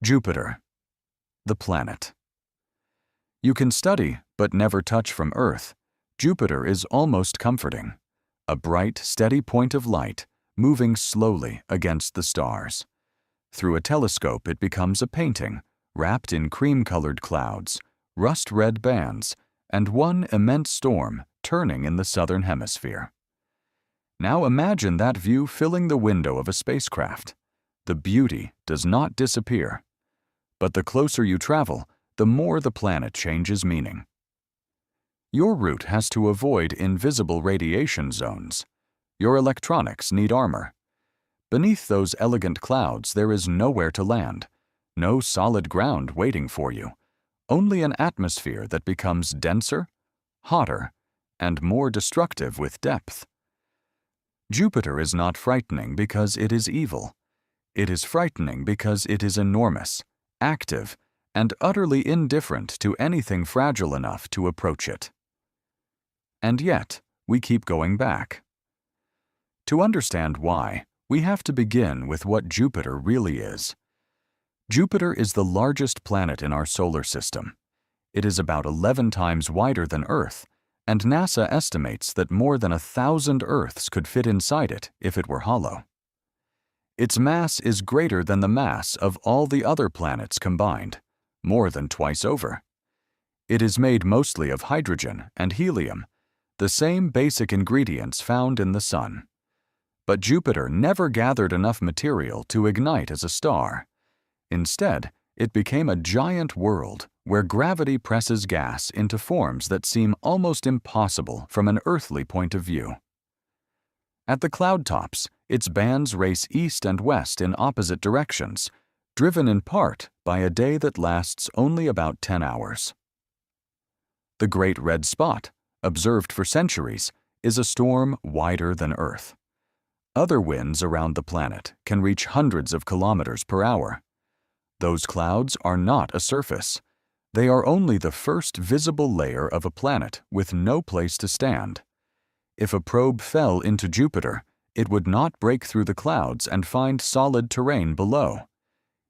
Jupiter, the planet. You can study, but never touch from Earth. Jupiter is almost comforting. A bright, steady point of light, moving slowly against the stars. Through a telescope it becomes a painting, wrapped in cream-colored clouds, rust-red bands, and one immense storm turning in the southern hemisphere. Now imagine that view filling the window of a spacecraft. The beauty does not disappear. But the closer you travel, the more the planet changes meaning. Your route has to avoid invisible radiation zones. Your electronics need armor. Beneath those elegant clouds there is nowhere to land, no solid ground waiting for you, only an atmosphere that becomes denser, hotter, and more destructive with depth. Jupiter is not frightening because it is evil. It is frightening because it is enormous, active, and utterly indifferent to anything fragile enough to approach it. And yet, we keep going back. To understand why, we have to begin with what Jupiter really is. Jupiter is the largest planet in our solar system. It is about 11 times wider than Earth, and NASA estimates that more than 1,000 Earths could fit inside it if it were hollow. Its mass is greater than the mass of all the other planets combined, more than twice over. It is made mostly of hydrogen and helium, the same basic ingredients found in the Sun. But Jupiter never gathered enough material to ignite as a star. Instead, it became a giant world where gravity presses gas into forms that seem almost impossible from an earthly point of view. At the cloud tops, its bands race east and west in opposite directions, driven in part by a day that lasts only about 10 hours. The Great Red Spot, observed for centuries, is a storm wider than Earth. Other winds around the planet can reach hundreds of kilometers per hour. Those clouds are not a surface. They are only the first visible layer of a planet with no place to stand. If a probe fell into Jupiter, it would not break through the clouds and find solid terrain below.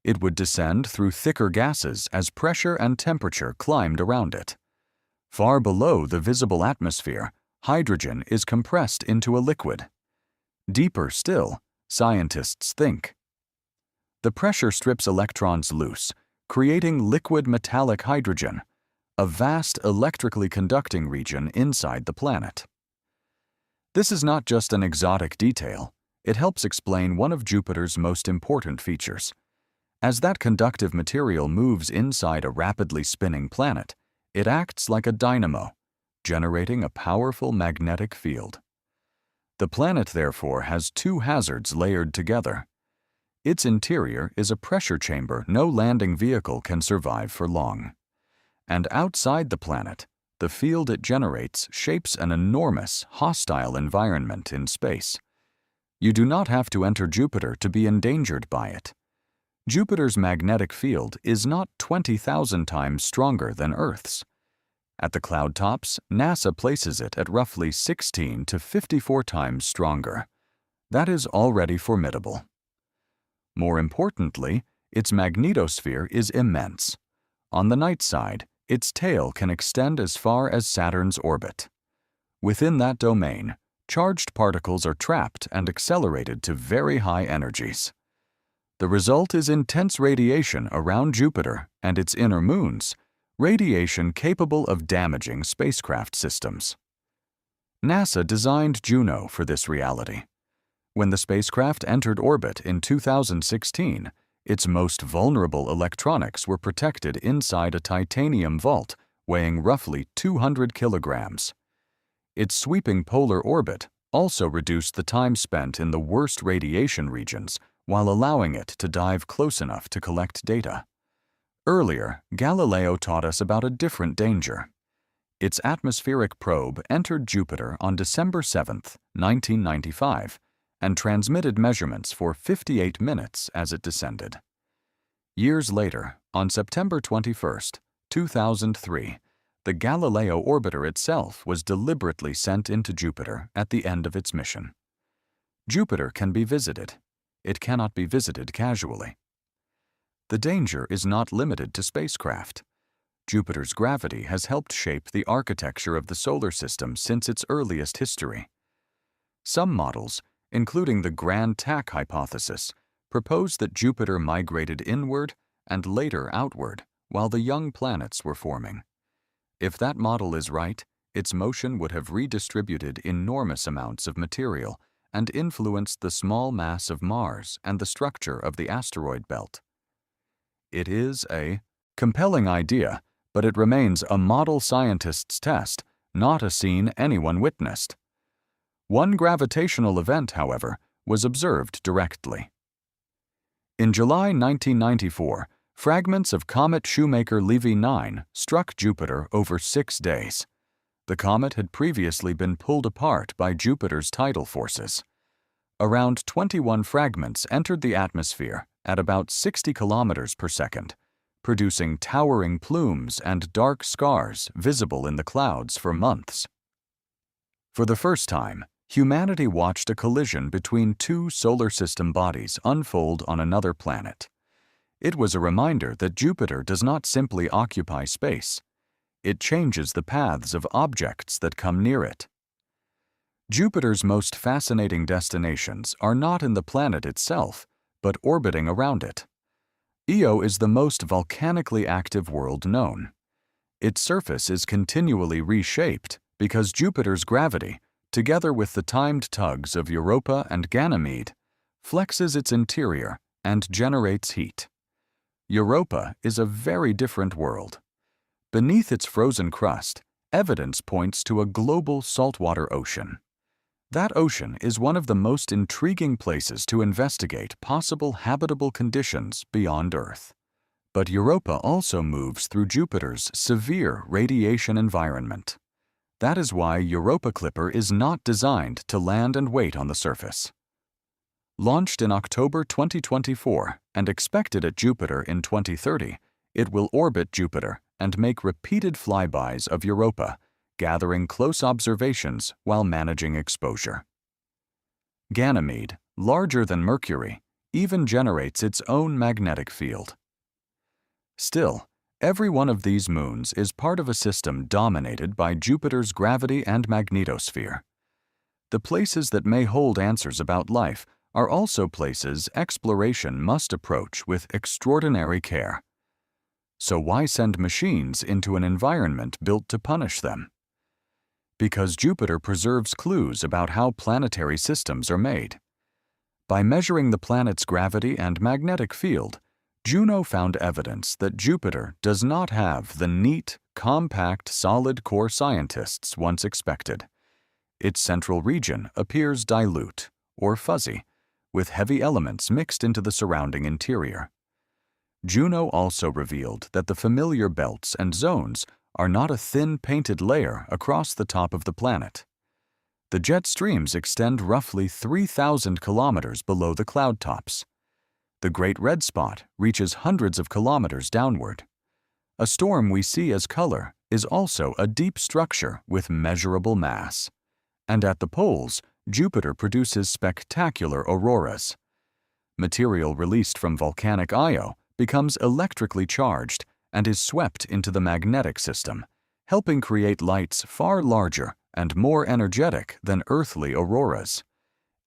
It would descend through thicker gases as pressure and temperature climbed around it. Far below the visible atmosphere, hydrogen is compressed into a liquid. Deeper still, scientists think. The pressure strips electrons loose, creating liquid metallic hydrogen, a vast electrically conducting region inside the planet. This is not just an exotic detail, it helps explain one of Jupiter's most important features. As that conductive material moves inside a rapidly spinning planet, it acts like a dynamo, generating a powerful magnetic field. The planet, therefore, has two hazards layered together. Its interior is a pressure chamber no landing vehicle can survive for long. And outside the planet, the field it generates shapes an enormous, hostile environment in space. You do not have to enter Jupiter to be endangered by it. Jupiter's magnetic field is not 20,000 times stronger than Earth's. At the cloud tops, NASA places it at roughly 16 to 54 times stronger. That is already formidable. More importantly, its magnetosphere is immense. On the night side, its tail can extend as far as Saturn's orbit. Within that domain, charged particles are trapped and accelerated to very high energies. The result is intense radiation around Jupiter and its inner moons, radiation capable of damaging spacecraft systems. NASA designed Juno for this reality. When the spacecraft entered orbit in 2016, its most vulnerable electronics were protected inside a titanium vault weighing roughly 200 kilograms. Its sweeping polar orbit also reduced the time spent in the worst radiation regions while allowing it to dive close enough to collect data. Earlier, Galileo taught us about a different danger. Its atmospheric probe entered Jupiter on December 7, 1995, and transmitted measurements for 58 minutes as it descended. Years later, on September 21, 2003, the Galileo orbiter itself was deliberately sent into Jupiter at the end of its mission. Jupiter can be visited. It cannot be visited casually. The danger is not limited to spacecraft. Jupiter's gravity has helped shape the architecture of the solar system since its earliest history. Some models, including the Grand Tack hypothesis, propose that Jupiter migrated inward and later outward while the young planets were forming. If that model is right, its motion would have redistributed enormous amounts of material and influenced the small mass of Mars and the structure of the asteroid belt. It is a compelling idea, but it remains a model scientist's test, not a scene anyone witnessed. One gravitational event, however, was observed directly. In July 1994, fragments of comet Shoemaker-Levy 9 struck Jupiter over 6 days. The comet had previously been pulled apart by Jupiter's tidal forces. Around 21 fragments entered the atmosphere at about 60 kilometers per second, producing towering plumes and dark scars visible in the clouds for months. For the first time, humanity watched a collision between two solar system bodies unfold on another planet. It was a reminder that Jupiter does not simply occupy space. It changes the paths of objects that come near it. Jupiter's most fascinating destinations are not in the planet itself, but orbiting around it. Io is the most volcanically active world known. Its surface is continually reshaped because Jupiter's gravity, together with the timed tugs of Europa and Ganymede, flexes its interior and generates heat. Europa is a very different world. Beneath its frozen crust, evidence points to a global saltwater ocean. That ocean is one of the most intriguing places to investigate possible habitable conditions beyond Earth. But Europa also moves through Jupiter's severe radiation environment. That is why Europa Clipper is not designed to land and wait on the surface. Launched in October 2024 and expected at Jupiter in 2030, it will orbit Jupiter and make repeated flybys of Europa, gathering close observations while managing exposure. Ganymede, larger than Mercury, even generates its own magnetic field. Still, every one of these moons is part of a system dominated by Jupiter's gravity and magnetosphere. The places that may hold answers about life are also places exploration must approach with extraordinary care. So why send machines into an environment built to punish them? Because Jupiter preserves clues about how planetary systems are made. By measuring the planet's gravity and magnetic field, Juno found evidence that Jupiter does not have the neat, compact, solid core scientists once expected. Its central region appears dilute, or fuzzy, with heavy elements mixed into the surrounding interior. Juno also revealed that the familiar belts and zones are not a thin painted layer across the top of the planet. The jet streams extend roughly 3,000 kilometers below the cloud tops. The Great Red Spot reaches hundreds of kilometers downward. A storm we see as color is also a deep structure with measurable mass. And at the poles, Jupiter produces spectacular auroras. Material released from volcanic Io becomes electrically charged and is swept into the magnetic system, helping create lights far larger and more energetic than earthly auroras.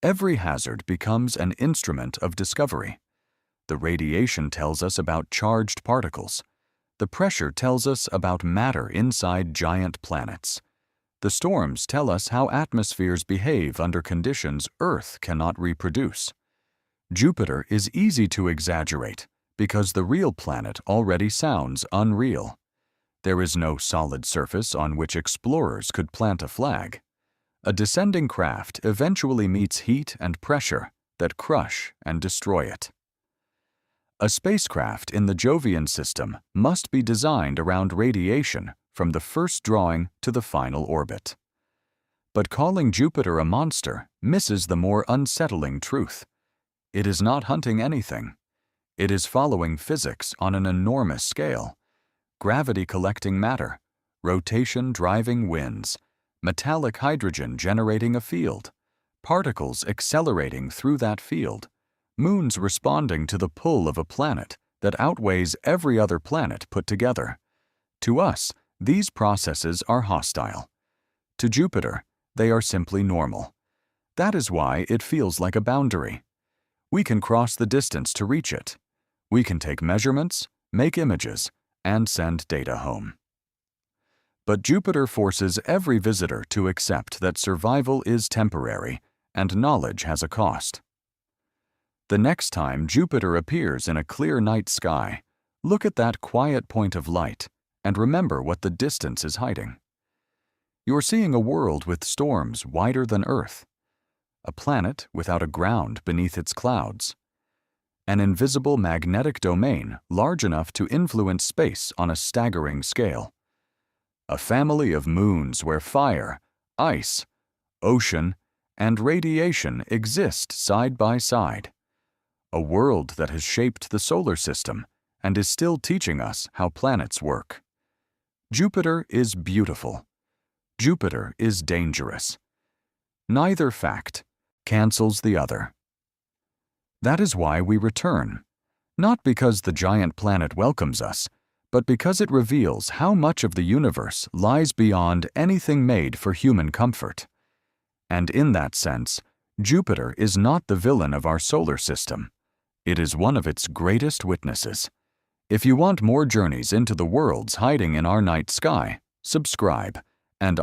Every hazard becomes an instrument of discovery. The radiation tells us about charged particles. The pressure tells us about matter inside giant planets. The storms tell us how atmospheres behave under conditions Earth cannot reproduce. Jupiter is easy to exaggerate because the real planet already sounds unreal. There is no solid surface on which explorers could plant a flag. A descending craft eventually meets heat and pressure that crush and destroy it. A spacecraft in the Jovian system must be designed around radiation from the first drawing to the final orbit. But calling Jupiter a monster misses the more unsettling truth. It is not hunting anything. It is following physics on an enormous scale. Gravity collecting matter, rotation driving winds, metallic hydrogen generating a field, particles accelerating through that field, moons responding to the pull of a planet that outweighs every other planet put together. To us, these processes are hostile. To Jupiter, they are simply normal. That is why it feels like a boundary. We can cross the distance to reach it. We can take measurements, make images, and send data home. But Jupiter forces every visitor to accept that survival is temporary and knowledge has a cost. The next time Jupiter appears in a clear night sky, look at that quiet point of light and remember what the distance is hiding. You're seeing a world with storms wider than Earth, a planet without a ground beneath its clouds, an invisible magnetic domain large enough to influence space on a staggering scale, a family of moons where fire, ice, ocean, and radiation exist side by side, a world that has shaped the solar system and is still teaching us how planets work. Jupiter is beautiful. Jupiter is dangerous. Neither fact cancels the other. That is why we return, not because the giant planet welcomes us, but because it reveals how much of the universe lies beyond anything made for human comfort. And in that sense, Jupiter is not the villain of our solar system. It is one of its greatest witnesses. If you want more journeys into the worlds hiding in our night sky, subscribe, and